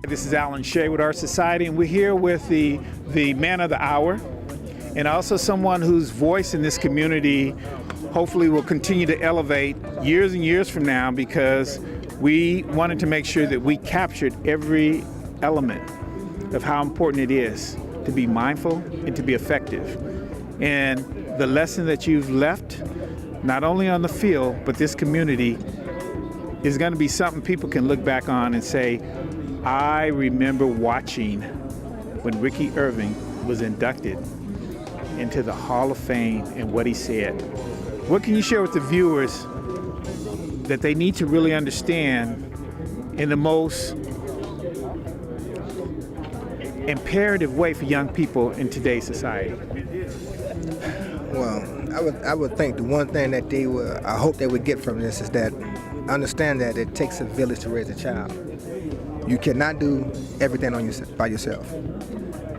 This is Alan Shay with Our Society, and we're here with the man of the hour, and also someone whose voice in this community hopefully will continue to elevate years and years from now, because we wanted to make sure that we captured every element of how important it is to be mindful and to be effective. And the lesson that you've left, not only on the field, but this community, is going to be something people can look back on and say, I remember watching when Ricky Ervin was inducted into the Hall of Fame and what he said. What can you share with the viewers that they need to really understand in the most imperative way for young people in today's society? Well, I would think the one thing that I hope they would get from this is that understand that it takes a village to raise a child. You cannot do everything by yourself.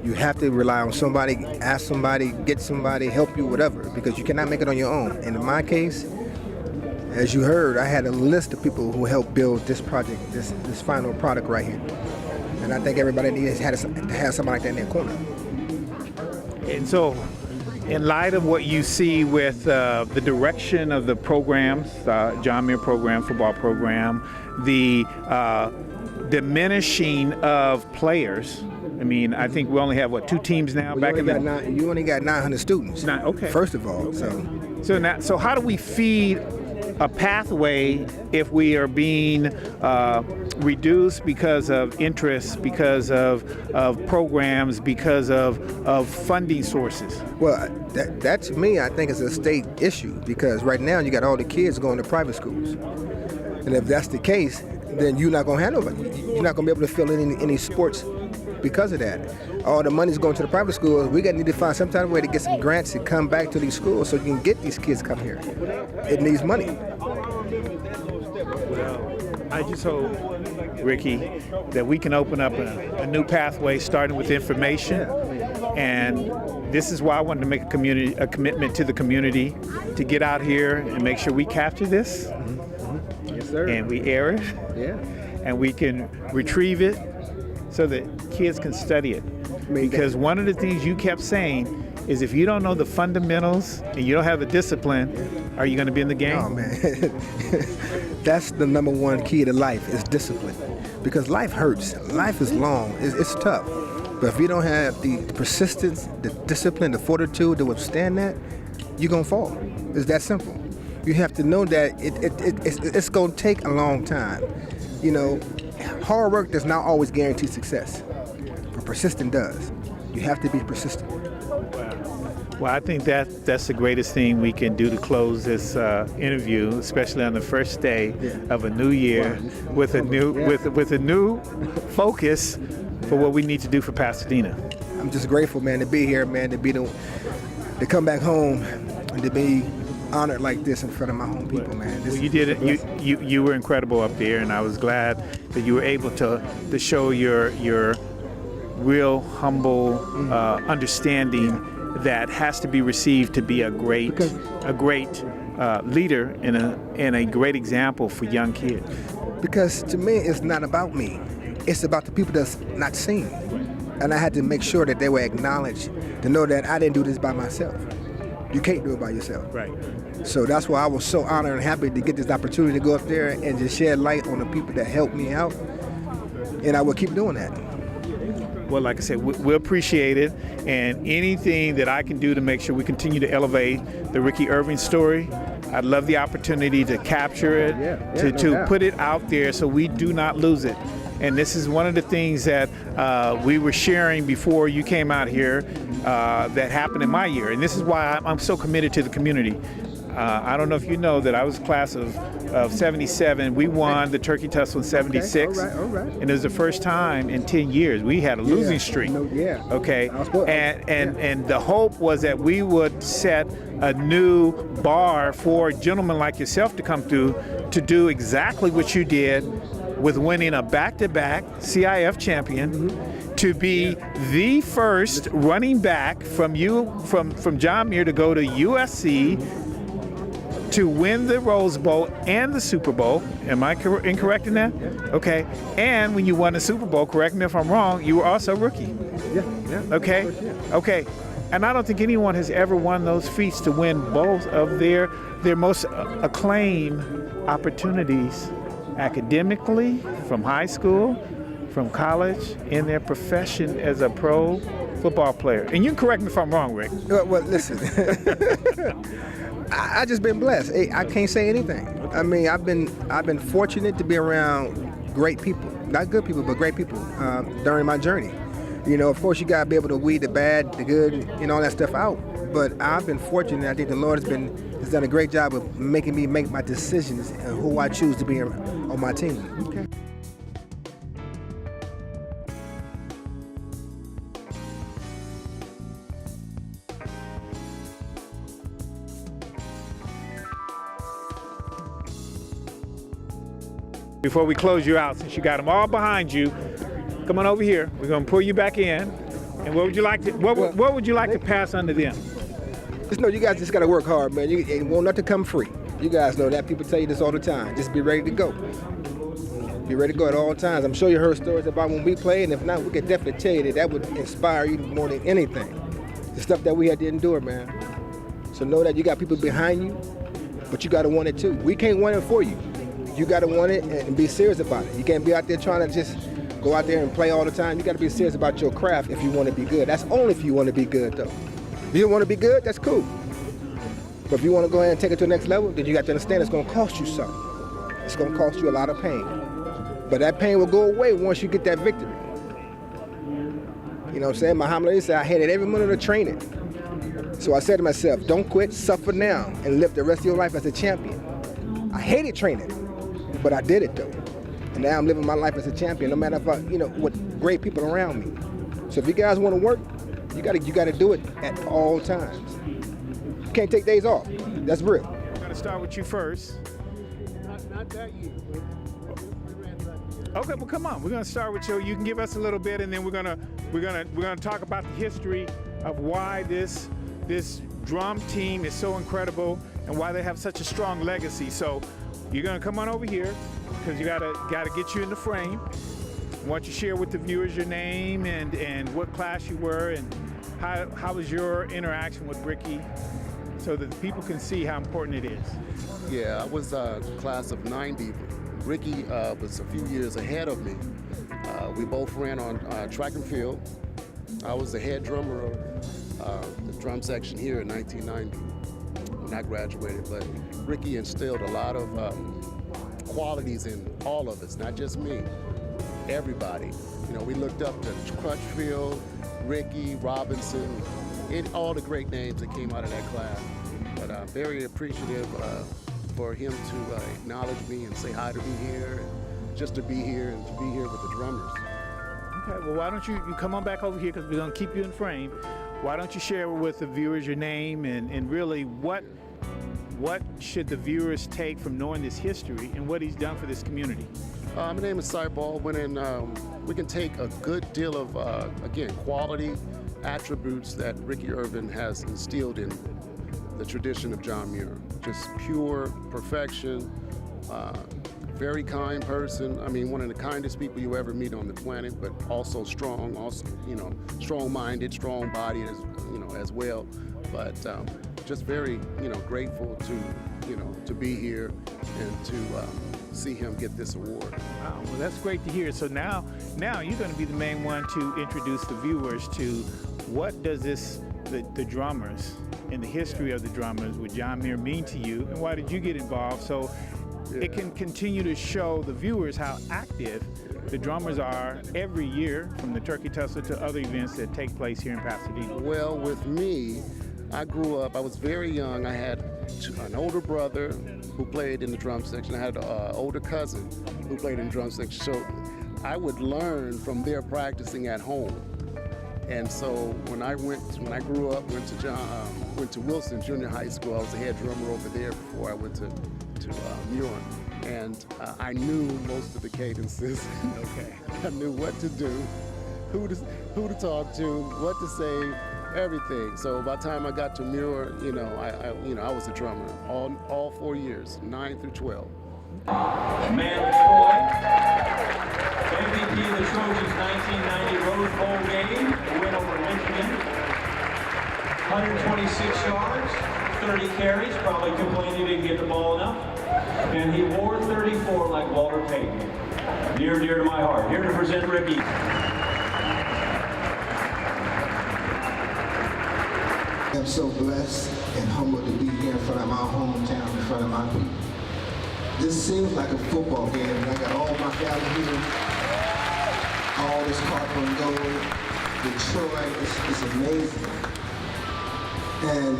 You have to rely on somebody, ask somebody, get somebody, help you, whatever, because you cannot make it on your own. And in my case, as you heard, I had a list of people who helped build this project, this final product right here. And I think everybody needs to have somebody like that in their corner. And so, in light of what you see with the direction of the programs, John Muir program, football program, the diminishing of players. I mean, I think we only have, 2 teams now? You only got 900 students. Okay. First of all, okay. So how do we feed a pathway if we are being reduced because of interest, because of programs, because of funding sources? Well, that to me, I think is a state issue, because right now you got all the kids going to private schools. And if that's the case, then you're not going to have nobody. You're not going to be able to fill in any sports because of that. All the money's going to the private schools. We need to find some type of way to get some grants to come back to these schools so you can get these kids to come here. It needs money. Well, I just hope, Ricky, that we can open up a new pathway, starting with information. And this is why I wanted to make a commitment to the community to get out here and make sure we capture this. Yes, sir. And we air it. Yeah. And we can retrieve it so that kids can study it. Because one of the things you kept saying is, if you don't know the fundamentals and you don't have the discipline, are you going to be in the game? Oh, man. That's the number one key to life, is discipline. Because life hurts. Life is long. It's tough. But if you don't have the persistence, the discipline, the fortitude to withstand that, you're going to fall. It's that simple. You have to know that it's going to take a long time. You know, hard work does not always guarantee success, but persistent does. You have to be persistent. Well, I think that's the greatest thing we can do to close this interview, especially on the first day of a new year, with a new focus for what we need to do for Pasadena. I'm just grateful, man, to be here, man, to come back home and to be honored like this in front of my home people, man. Well, you did it. You were incredible up there, and I was glad that you were able to show your real humble understanding that has to be received to be a great leader and a great example for young kids. Because to me, it's not about me. It's about the people that's not seen. And I had to make sure that they were acknowledged, to know that I didn't do this by myself. You can't do it by yourself. Right. So that's why I was so honored and happy to get this opportunity to go up there and just shed light on the people that helped me out. And I will keep doing that. Well, like I said, we appreciate it, and anything that I can do to make sure we continue to elevate the Ricky Ervins story, I'd love the opportunity to capture it, to put it out there so we do not lose it. And this is one of the things that we were sharing before you came out here that happened in my year. And this is why I'm so committed to the community. I don't know if you know that I was class of 77. We won the turkey tussle in 76. Okay, all right. And it was the first time in 10 years we had a losing streak. Okay. And the hope was that we would set a new bar for gentlemen like yourself to come through to do exactly what you did with winning a back-to-back CIF champion, to be the first running back from John Muir to go to USC, to win the Rose Bowl and the Super Bowl. Am I incorrect in that? Okay. And when you won the Super Bowl, correct me if I'm wrong, you were also a rookie. Yeah. Okay. Okay. And I don't think anyone has ever won those feats to win both of their most acclaimed opportunities academically, from high school, from college, in their profession as a pro football player. And you can correct me if I'm wrong, Rick. Well, listen, I just been blessed. I can't say anything. I mean, I've been fortunate to be around great people, not good people, but great people during my journey. You know, of course, you gotta be able to weed the bad, the good, all that stuff out. But I've been fortunate. I think the Lord has done a great job of making me make my decisions and who I choose to be on my team. Okay. Before we close you out, since you got them all behind you, come on over here. We're going to pull you back in. And what would you like to pass under them? Just know you guys just got to work hard, man. It won't nothing come free. You guys know that. People tell you this all the time. Just be ready to go. Be ready to go at all times. I'm sure you heard stories about when we played, and if not, we could definitely tell you that would inspire you more than anything. The stuff that we had to endure, man. So know that you got people behind you, but you got to want it too. We can't want it for you. You got to want it and be serious about it. You can't be out there trying to just go out there and play all the time. You got to be serious about your craft if you want to be good. That's only if you want to be good, though. If you don't want to be good, that's cool. But if you want to go ahead and take it to the next level, then you got to understand it's going to cost you something. It's going to cost you a lot of pain. But that pain will go away once you get that victory. You know what I'm saying? Muhammad Ali said, I hated every minute of training. So I said to myself, don't quit, suffer now, and live the rest of your life as a champion. I hated training, but I did it though. And now I'm living my life as a champion, no matter if with great people around me. So if you guys want to work, you gotta do it at all times. You can't take days off. That's real. We're gonna start with you first. Not that year. Okay, well come on. We're gonna start with you. You can give us a little bit, and then we're gonna talk about the history of why this drum team is so incredible and why they have such a strong legacy. So you're gonna come on over here because you gotta get you in the frame. I want you to share with the viewers your name and what class you were and how was your interaction with Ricky, so that the people can see how important it is. Yeah, I was class of 90. Ricky was a few years ahead of me. We both ran on track and field. I was the head drummer of the drum section here in 1990 when I graduated, but Ricky instilled a lot of qualities in all of us, not just me, everybody. You know, we looked up to Crutchfield, Ricky, Robinson, and all the great names that came out of that class. But I'm very appreciative for him to acknowledge me and say hi to me here, and just to be here and to be here with the drummers. Okay, well why don't you come on back over here because we're gonna keep you in frame. Why don't you share with the viewers your name and really what should the viewers take from knowing this history and what he's done for this community? My name is Cy Baldwin, and we can take a good deal of, again, quality attributes that Ricky Ervin has instilled in the tradition of John Muir. Just pure perfection, very kind person. I mean, one of the kindest people you ever meet on the planet, but also strong, strong-minded, strong-bodied as well. But just very, grateful to be here and to see him get this award. Wow, well that's great to hear. So now you're going to be the main one to introduce the viewers to what does the drummers and the history of the drummers with John Muir mean to you, and why did you get involved? So it can continue to show the viewers how active the drummers are every year, from the Turkey Tussle to other events that take place here in Pasadena. Well, with me, I grew up, I was very young. I had an older brother who played in the drum section. I had an older cousin who played in the drum section. So I would learn from their practicing at home. And so when I grew up, went to Wilson Junior High School. I was the head drummer over there before I went to Muir. And I knew most of the cadences. Okay. I knew what to do, who to talk to, what to say. everything. So by the time I got to Muir, I was a drummer all 4 years, 9 through 12. Man of Troy, MVP of the Trojans 1990 Rose Bowl game, a win over Michigan. 126 yards, 30 carries, probably complaining he didn't get the ball enough. And he wore 34 like Walter Payton. Near and dear to my heart. Here to present Ricky. I'm so blessed and humbled to be here in front of my hometown, in front of my people. This seems like a football game, and I got all my family here, all this copper and gold, Detroit, it's amazing. And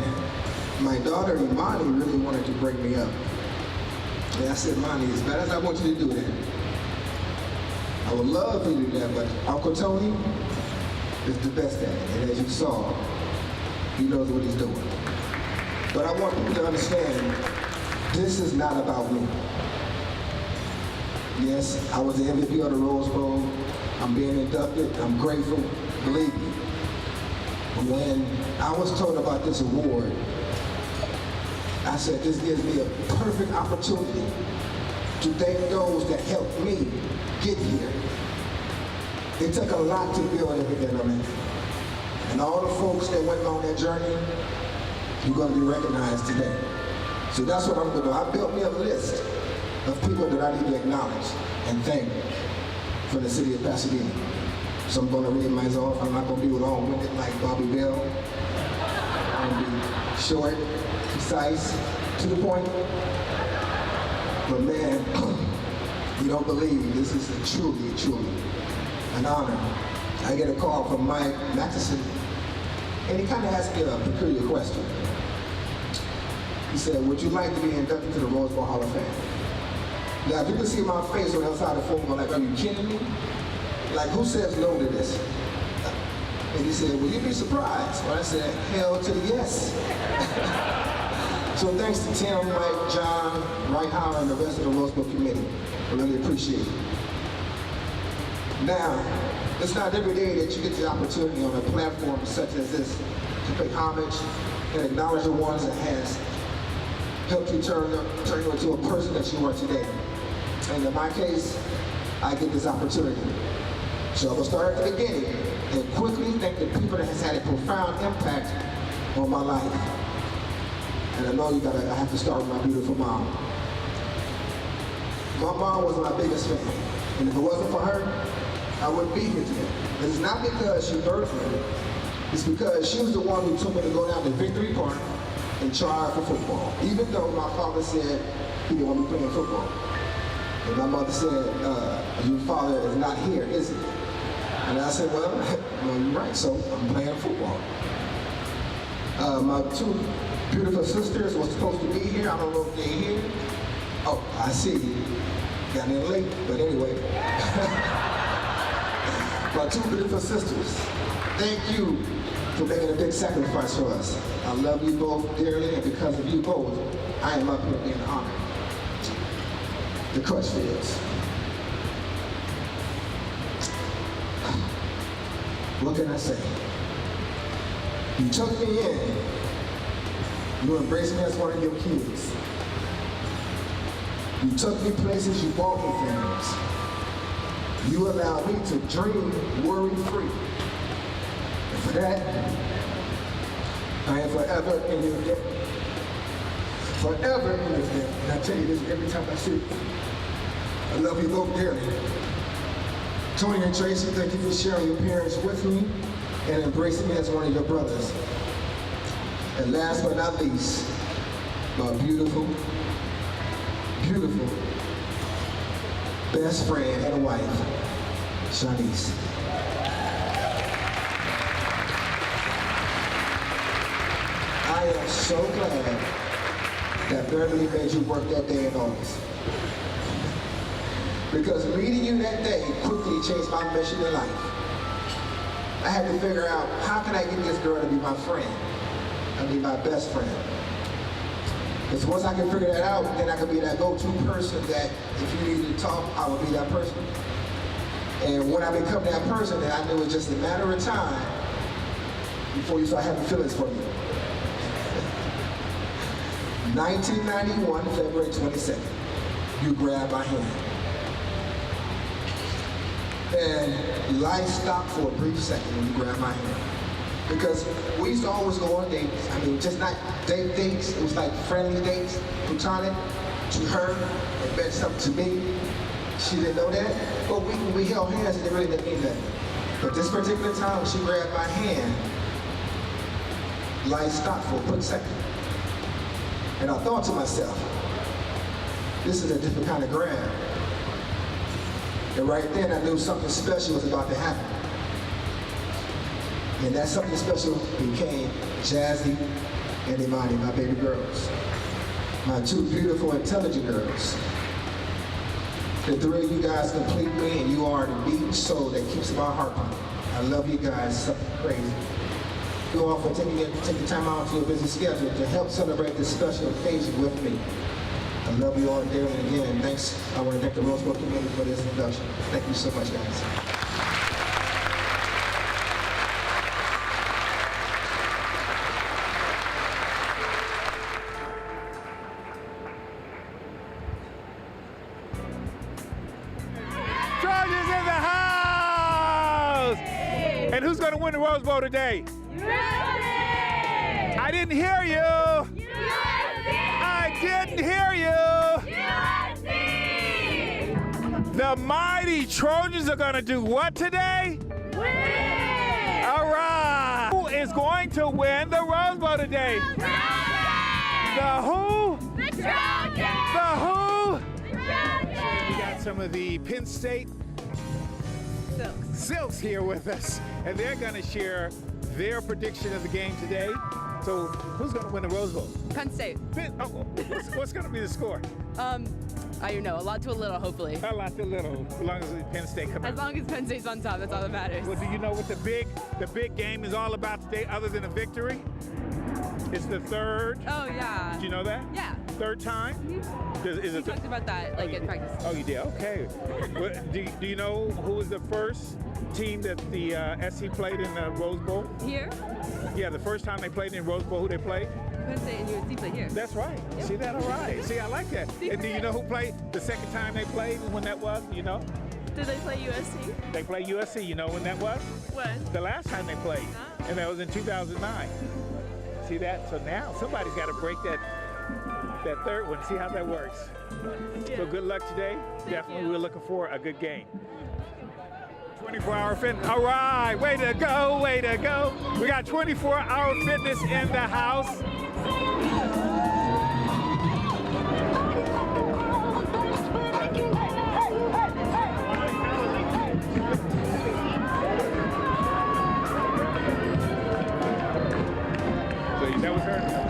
my daughter, Imani, really wanted to bring me up. And I said, Imani, as bad as I want you to do that, I would love for you to do that, but Uncle Tony is the best at it. And as you saw, he knows what he's doing. But I want people to understand, this is not about me. Yes, I was the MVP of the Rose Bowl. I'm being inducted. I'm grateful. Believe me. When I was told about this award, I said, this gives me a perfect opportunity to thank those that helped me get here. It took a lot to build everything I'm in. And all the folks that went on that journey, you're going to be recognized today. So that's what I'm going to do. I built me a list of people that I need to acknowledge and thank for the city of Pasadena. So I'm going to read mine off. I'm not going to be long-winded like Bobby Bell. I'm going to be short, concise, to the point. But man, you don't believe this is truly an honor. I get a call from Mike Matheson, and he kind of asked me a peculiar question. He said, would you like to be inducted to the Rose Bowl Hall of Fame? Now, if you can see my face on the outside of the phone, I'm like, are you kidding me? Like, who says no to this? And he said, will you be surprised? Well, I said, hell to the yes. So thanks to Tim, Mike, John, Wright Howard, and the rest of the Rose Bowl committee. I really appreciate it. Now, it's not every day that you get the opportunity on a platform such as this to pay homage and acknowledge the ones that has helped you turn you into a person that you are today. And in my case, I get this opportunity. So I will start at the beginning and quickly thank the people that has had a profound impact on my life. And I know I have to start with my beautiful mom. My mom was my biggest fan. And if it wasn't for her, I wouldn't be here today. It's not because she birthed me. It's because she was the one who took me to go down to Victory Park and try for football. Even though my father said he didn't want me playing football. And my mother said, your father is not here, is he? And I said, well, you're right, so I'm playing football. My two beautiful sisters were supposed to be here. I don't know if they're here. Oh, I see you. Got in late, but anyway. My two beautiful sisters, thank you for making a big sacrifice for us. I love you both dearly, and because of you both, I am up here being honored. The Crutchfields. What can I say? You took me in. You embraced me as one of your kids. You took me places, you bought me things. You allowed me to dream worry-free. And for that, I am forever in your debt. Forever in your debt. And I tell you this every time I see you. I love you both dearly. Tony and Tracy, thank you for sharing your parents with me and embracing me as one of your brothers. And last but not least, my beautiful best friend and wife, Shanice. I am so glad that Beverly made you work that day in August. Because meeting you that day quickly changed my mission in life. I had to figure out, how can I get this girl to be my friend? I mean, my best friend. Because once I can figure that out, then I can be that go-to person that if you need to talk, I will be that person. And when I become that person, then I knew it was just a matter of time before you start having feelings for me. 1991, February 22nd, you grabbed my hand. And life stopped for a brief second when you grabbed my hand. Because we used to always go on dates. I mean, just not dates. It was like friendly dates, platonic to her, and meant something to me. She didn't know that. But we held hands and it really didn't mean that. But this particular time when she grabbed my hand, life stopped for a quick second. And I thought to myself, this is a different kind of grab. And right then I knew something special was about to happen. And that something special became Jazzy and Imani, my baby girls. My two beautiful, intelligent girls. The three of you guys complete me, and you are the beating soul that keeps my heart pumping. I love you guys, something crazy. You all for taking the time out of your busy schedule to help celebrate this special occasion with me. I love you all dearly again, and thanks. I want to thank the Rose Bowl community for this introduction. Thank you so much, guys. Chargers in the house! And who's going to win the Rose Bowl today? I didn't hear you. I didn't hear you. The mighty Trojans are going to do what today? Win! All right. Who is going to win the Rose Bowl today? The who? The Trojans! The who? The Trojans! We got some of the Penn State Silks here with us, and they're going to share their prediction of the game today. So who's going to win the Rose Bowl? Penn State. What's going to be the score? I don't know. A lot to a little, hopefully. A lot to little, as long as Penn State comes out. As long as Penn State's on top, that's all that matters. Well, do you know what the big game is all about today, other than a victory? It's the third. Oh, yeah. Did you know that? Yeah. Third time? Mm-hmm. Is We it talked about that, like, in practice. Oh, you did? Okay. Well, do you know who was the first team that the SC played in the Rose Bowl? Here? Yeah, the first time they played in Rose Bowl, who they played? Penn State and USC play here. That's right. Yep. See that? All right. See, I like that. See, And do you know who played the second time they played, when that was? You know? Did they play USC? They played USC. You know when that was? When? The last time they played. Ah. And that was in 2009. See that? So now somebody's got to break that third one. See how that works. Yeah. So good luck today. Definitely, you. we're looking for a good game. 24-hour fitness. All right, way to go, way to go. We got 24-hour fitness in the house.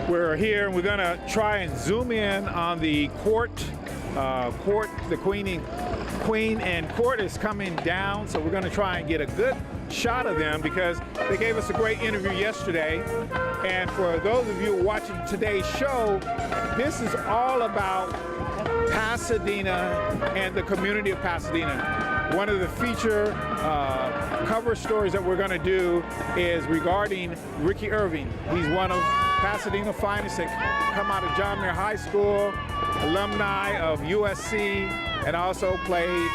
We're here and we're gonna try and zoom in on the court. The Queen and Court is coming down, so we're gonna try and get a good shot of them because they gave us a great interview yesterday. And for those of you watching today's show, this is all about Pasadena and the community of Pasadena. One of the feature cover stories that we're gonna do is regarding Ricky Ervin. He's one of Pasadena finest that come out of John Muir High School, alumni of USC, and also played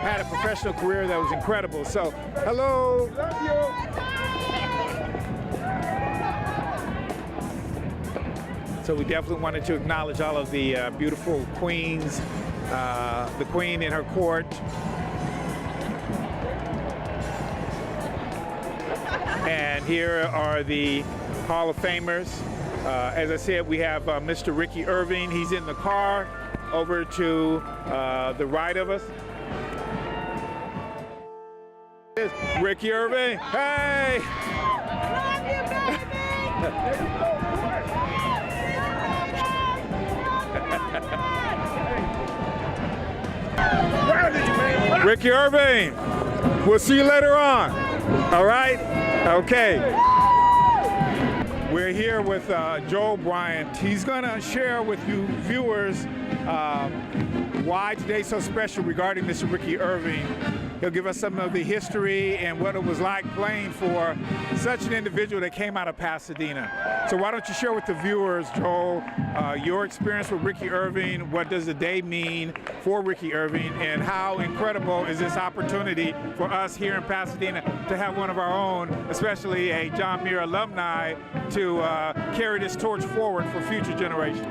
had a professional career that was incredible. So, hello, love you. So we definitely wanted to acknowledge all of the beautiful queens, the Queen in her court. And here are the Hall of Famers. As I said, we have Mr. Ricky Ervin. He's in the car over to the right of us. Ricky Ervin, hey! Love you, baby! Ricky Ervin, we'll see you later on. All right? Okay. We're here with Joel Bryant. He's gonna share with you viewers why today's so special regarding Mr. Ricky Ervin. He'll give us some of the history and what it was like playing for such an individual that came out of Pasadena. So why don't you share with the viewers, Joel, your experience with Ricky Ervin, what does the day mean for Ricky Ervin, and how incredible is this opportunity for us here in Pasadena to have one of our own, especially a John Muir alumni, to carry this torch forward for future generations.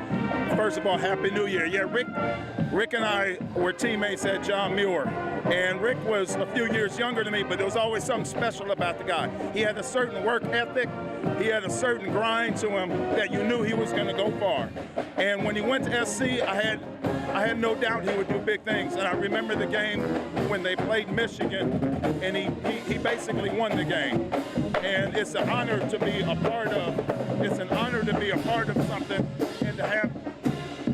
First of all, Happy New Year. Yeah, Rick and I were teammates at John Muir, and Rick was a few years younger than me, but there was always something special about the guy. He had a certain work ethic, he had a certain grind to him that you knew he was going to go far. And when he went to SC, I had no doubt he would do big things. And I remember the game when they played Michigan, and he basically won the game. And it's an honor to be a part of. It's an honor to be a part of something and to have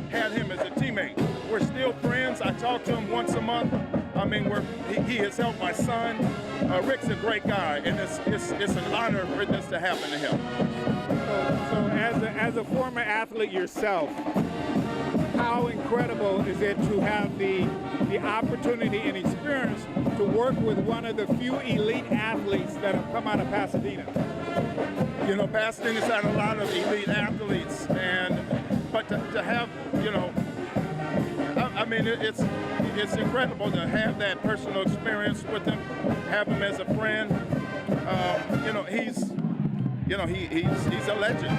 had him as a teammate. We're still friends. I talk to him once a month. I mean, he has helped my son. Rick's a great guy, and it's an honor for this to happen to him. So as a former athlete yourself, how incredible is it to have the opportunity and experience to work with one of the few elite athletes that have come out of Pasadena? You know, Pasadena's had a lot of elite athletes, but to have, you know, I mean, it's incredible to have that personal experience with him, have him as a friend. He's a legend.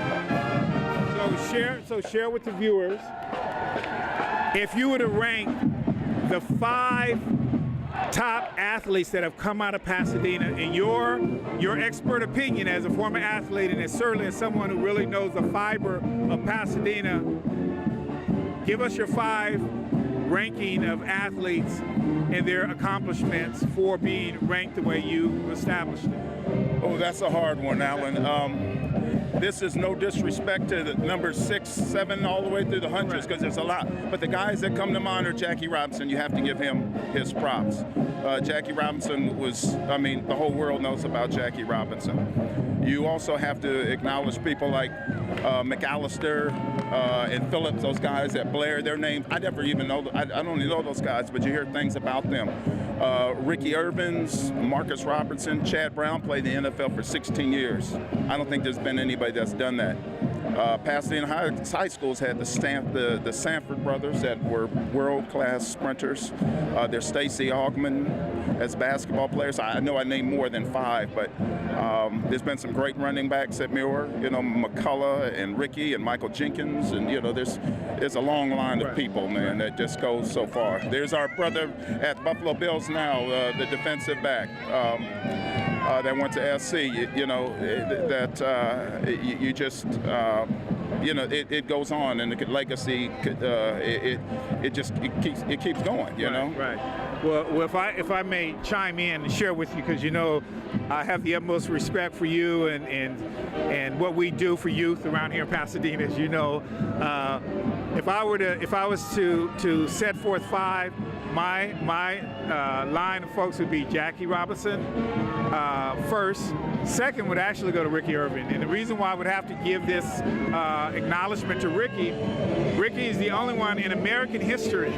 So share with the viewers, if you were to rank the 5 top athletes that have come out of Pasadena, in your expert opinion as a former athlete, and certainly as someone who really knows the fiber of Pasadena, give us your 5 ranking of athletes and their accomplishments for being ranked the way you established it. Oh, that's a hard one, Alan. This is no disrespect to the number 6, 7, all the way through the hundreds, because there's a lot. But the guys that come to mind are Jackie Robinson. You have to give him his props. Jackie Robinson was, I mean, the whole world knows about Jackie Robinson. You also have to acknowledge people like McAllister and Phillips, those guys at Blair. Their names, I never even know, I don't even know those guys, but you hear things about them. Ricky Ervins, Marcus Robertson, Chad Brown played in the NFL for 16 years. I don't think there's been anybody that's done that. Pasadena High Schools had the Sanford brothers that were world-class sprinters. There's Stacy Augman as basketball players. I know I named more than 5, but there's been some great running backs at Muir. You know, McCullough and Ricky and Michael Jenkins, and you know, there's a long line of people, man, that just goes so far. There's our brother at Buffalo Bills now, the defensive back. That went to SC, you know, it goes on, and the legacy, it keeps going, you know. Right. Well, if I may chime in and share with you, because you know, I have the utmost respect for you and what we do for youth around here in Pasadena, as you know. If I was to set forth 5, my line of folks would be Jackie Robinson first. Second would actually go to Ricky Ervin. And the reason why I would have to give this acknowledgement to Ricky is the only one in American history,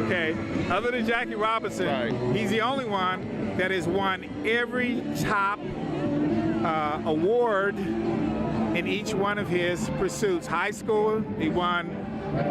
okay, other than Jackie Robinson, right, he's the only one that has won every top award in each one of his pursuits. High school, he won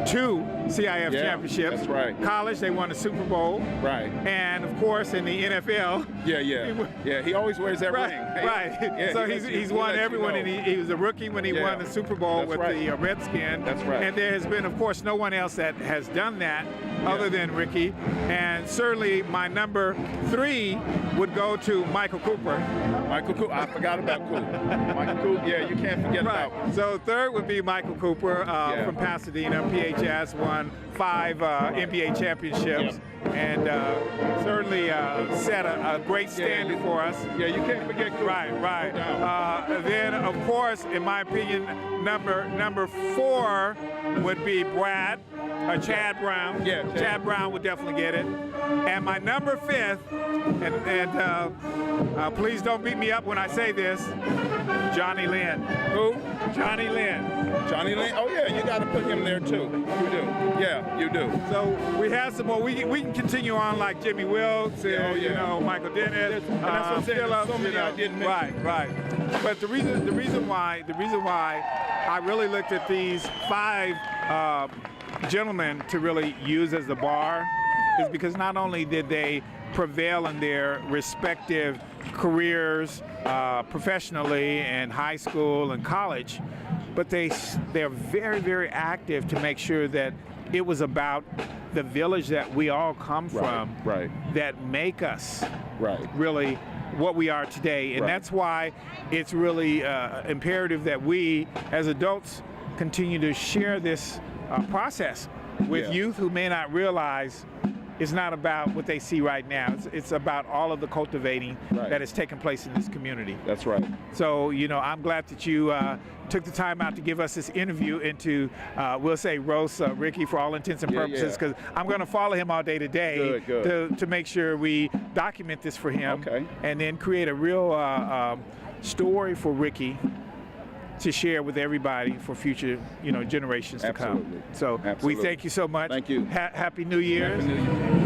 2 CIF championships. That's right. College, they won the Super Bowl. Right. And of course, in the NFL. Yeah. He always wears that ring. Right. Yeah, so he's won everyone, and he was a rookie when he won the Super Bowl with the Redskins. That's right. And there has been, of course, no one else that has done that other than Ricky. And certainly, my number 3 would go to Michael Cooper. Michael Cooper. I forgot about Cooper. Michael Cooper. Yeah, you can't forget about him. So third would be Michael Cooper from Pasadena. PHS won 5 NBA championships, and certainly set a great standard for us. Yeah, you can't forget Cooper. Right. Then, of course, in my opinion, number 4 would be Chad Brown. Yeah, Chad Brown would definitely get it. And my number 5th, and please don't beat me up when I say this, Johnny Lynn. Who? Johnny Lynn. Johnny Lane? Oh yeah, you got to put him there too. You do. Yeah, you do. So we have some more. We can continue on like Jimmy Wilkes and Oh, yeah. you know Michael Dennis. And that's what I'm saying, there's Phillips, so many you know. I didn't mention. Right. But the reason why I really looked at these 5 gentlemen to really use as the bar is because not only did they prevail in their respective careers professionally and high school and college, but they're very, very active to make sure that it was about the village that we all come from right. that make us Right. really what we are today. And Right. that's why it's really imperative that we as adults continue to share this process with Yeah. youth who may not realize it's not about what they see right now. It's about all of the cultivating Right. that has taken place in this community. That's right. So, you know, I'm glad that you took the time out to give us this interview and to, we'll say, roast Ricky for all intents and Yeah, purposes, because I'm going to follow him all day today Good. to make sure we document this for him Okay. and then create a real story for Ricky to share with everybody for future, you know, generations to Absolutely. come. So Absolutely. we thank you so much. Thank you. Happy New Year's. Happy New Year.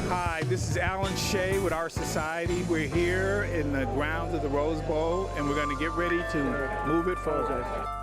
Hi, this is Alan Shay with our society. We're here in the grounds of the Rose Bowl, and we're going to get ready to move it forward.